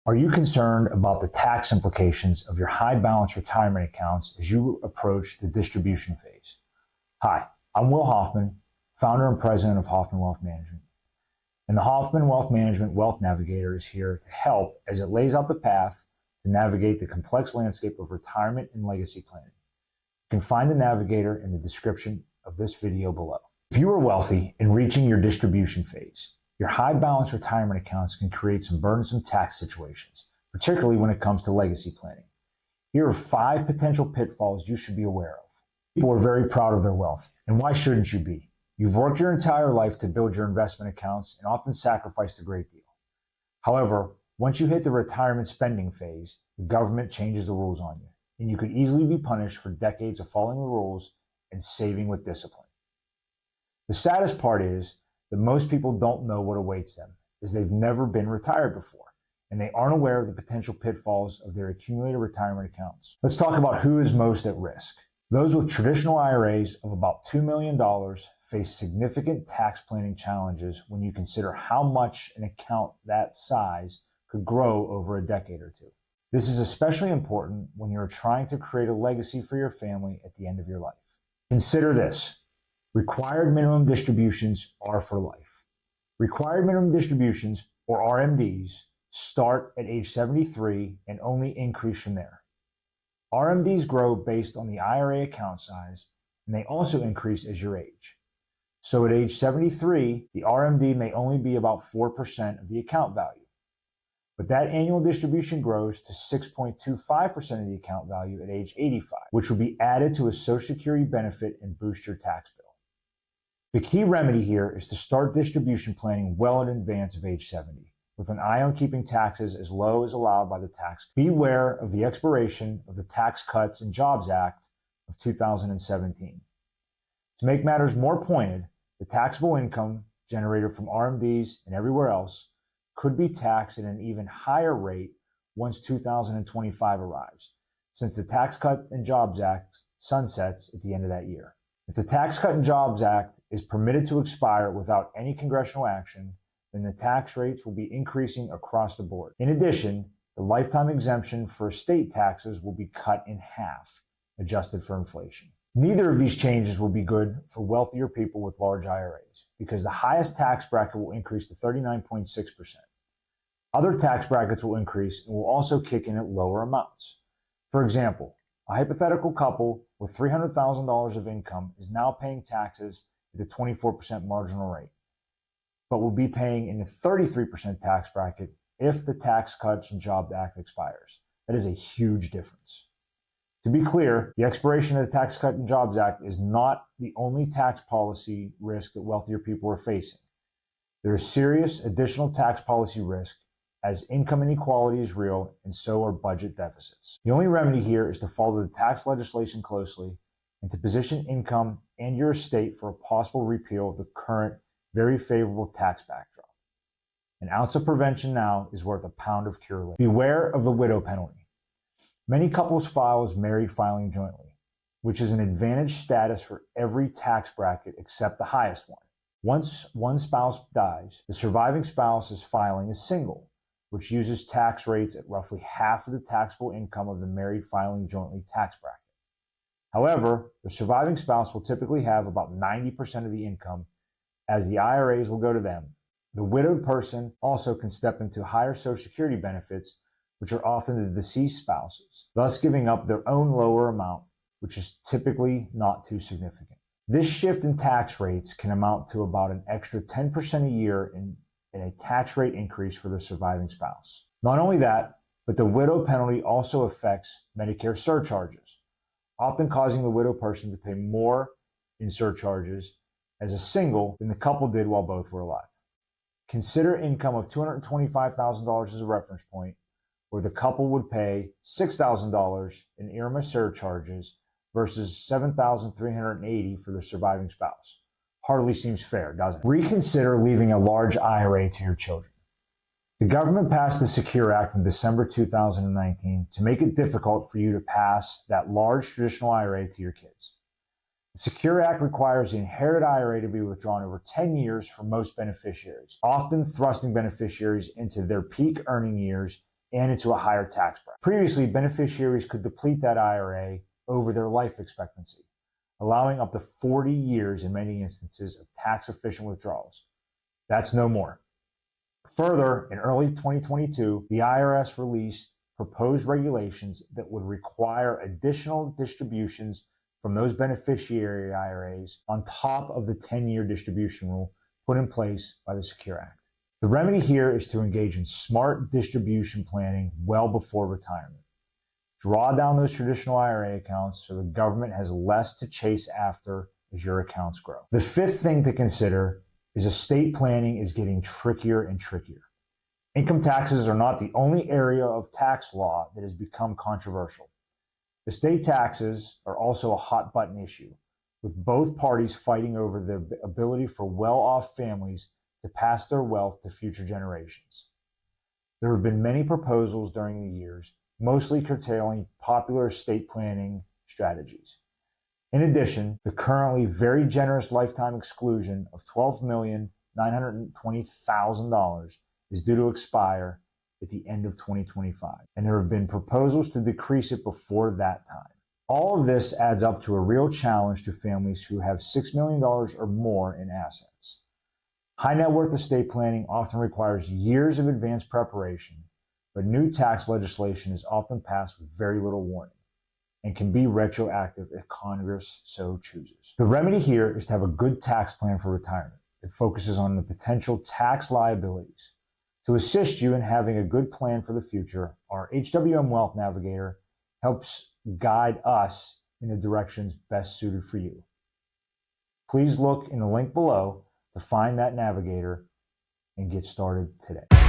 Are you concerned about the tax implications of your high balance retirement accounts as you approach the distribution phase? Hi, I'm Will Hoffman, founder and president of Hoffman Wealth Management. And the Hoffman Wealth Management Wealth Navigator is here to help as it lays out the path to navigate the complex landscape of retirement and legacy planning. You can find the navigator in the description of this video below. If you are wealthy and reaching your distribution phase, your high balance retirement accounts can create some burdensome tax situations, particularly when it comes to legacy planning. Here are 5 potential pitfalls you should be aware of. People are very proud of their wealth, and why shouldn't you be? You've worked your entire life to build your investment accounts and often sacrificed a great deal. However, once you hit the retirement spending phase, the government changes the rules on you, and you could easily be punished for decades of following the rules and saving with discipline. The saddest part is that most people don't know what awaits them, as they've never been retired before, and they aren't aware of the potential pitfalls of their accumulated retirement accounts. Let's talk about who is most at risk. Those with traditional IRAs of about $2 million face significant tax planning challenges when you consider how much an account that size could grow over a decade or two. This is especially important when you're trying to create a legacy for your family at the end of your life. Consider this. Required minimum distributions are for life. Required minimum distributions, or RMDs, start at age 73 and only increase from there. RMDs grow based on the IRA account size, and they also increase as you age. So at age 73, the RMD may only be about 4% of the account value. But that annual distribution grows to 6.25% of the account value at age 85, which will be added to a Social Security benefit and boost your tax bill. The key remedy here is to start distribution planning well in advance of age 70, with an eye on keeping taxes as low as allowed by the tax code. Beware of the expiration of the Tax Cuts and Jobs Act of 2017. To make matters more pointed, the taxable income generated from RMDs and everywhere else could be taxed at an even higher rate once 2025 arrives, since the Tax Cut and Jobs Act sunsets at the end of that year. If the Tax Cut and Jobs Act is permitted to expire without any congressional action, then the tax rates will be increasing across the board. In addition, the lifetime exemption for estate taxes will be cut in half, adjusted for inflation. Neither of these changes will be good for wealthier people with large IRAs, because the highest tax bracket will increase to 39.6%. Other tax brackets will increase and will also kick in at lower amounts. For example, a hypothetical couple with $300,000 of income is now paying taxes at the 24% marginal rate, but will be paying in the 33% tax bracket if the Tax Cuts and Jobs Act expires. That is a huge difference. To be clear, the expiration of the Tax Cut and Jobs Act is not the only tax policy risk that wealthier people are facing. There is serious additional tax policy risk, as income inequality is real and so are budget deficits. The only remedy here is to follow the tax legislation closely and to position income and your estate for a possible repeal of the current very favorable tax backdrop. An ounce of prevention now is worth a pound of cure later. Beware of the widow penalty. Many couples file as married filing jointly, which is an advantage status for every tax bracket except the highest one. Once one spouse dies, the surviving spouse is filing as single, which uses tax rates at roughly half of the taxable income of the married filing jointly tax bracket. However, the surviving spouse will typically have about 90% of the income, as the IRAs will go to them. The widowed person also can step into higher Social Security benefits, which are often the deceased spouses, thus giving up their own lower amount, which is typically not too significant. This shift in tax rates can amount to about an extra 10% a year in a tax rate increase for the surviving spouse. Not only that, but the widow penalty also affects Medicare surcharges, often causing the widow person to pay more in surcharges as a single than the couple did while both were alive. Consider income of $225,000 as a reference point, where the couple would pay $6,000 in IRMA surcharges versus $7,380 for the surviving spouse. Hardly seems fair, doesn't it? Reconsider leaving a large IRA to your children. The government passed the Secure Act in December 2019 to make it difficult for you to pass that large traditional IRA to your kids. The Secure Act requires the inherited IRA to be withdrawn over 10 years for most beneficiaries, often thrusting beneficiaries into their peak earning years and into a higher tax bracket. Previously, beneficiaries could deplete that IRA over their life expectancy, allowing up to 40 years in many instances of tax-efficient withdrawals. That's no more. Further, in early 2022, the IRS released proposed regulations that would require additional distributions from those beneficiary IRAs on top of the 10-year distribution rule put in place by the Secure Act. The remedy here is to engage in smart distribution planning well before retirement. Draw down those traditional IRA accounts so the government has less to chase after as your accounts grow. The fifth thing to consider is estate planning is getting trickier and trickier. Income taxes are not the only area of tax law that has become controversial. Estate taxes are also a hot button issue, with both parties fighting over the ability for well-off families to pass their wealth to future generations. There have been many proposals during the years, mostly curtailing popular estate planning strategies. In addition, the currently very generous lifetime exclusion of $12,920,000 is due to expire at the end of 2025, and there have been proposals to decrease it before that time. All of this adds up to a real challenge to families who have $6 million or more in assets. High net worth estate planning often requires years of advanced preparation, but new tax legislation is often passed with very little warning and can be retroactive if Congress so chooses. The remedy here is to have a good tax plan for retirement that focuses on the potential tax liabilities. To assist you in having a good plan for the future, our HWM Wealth Navigator helps guide us in the directions best suited for you. Please look in the link below to find that navigator and get started today.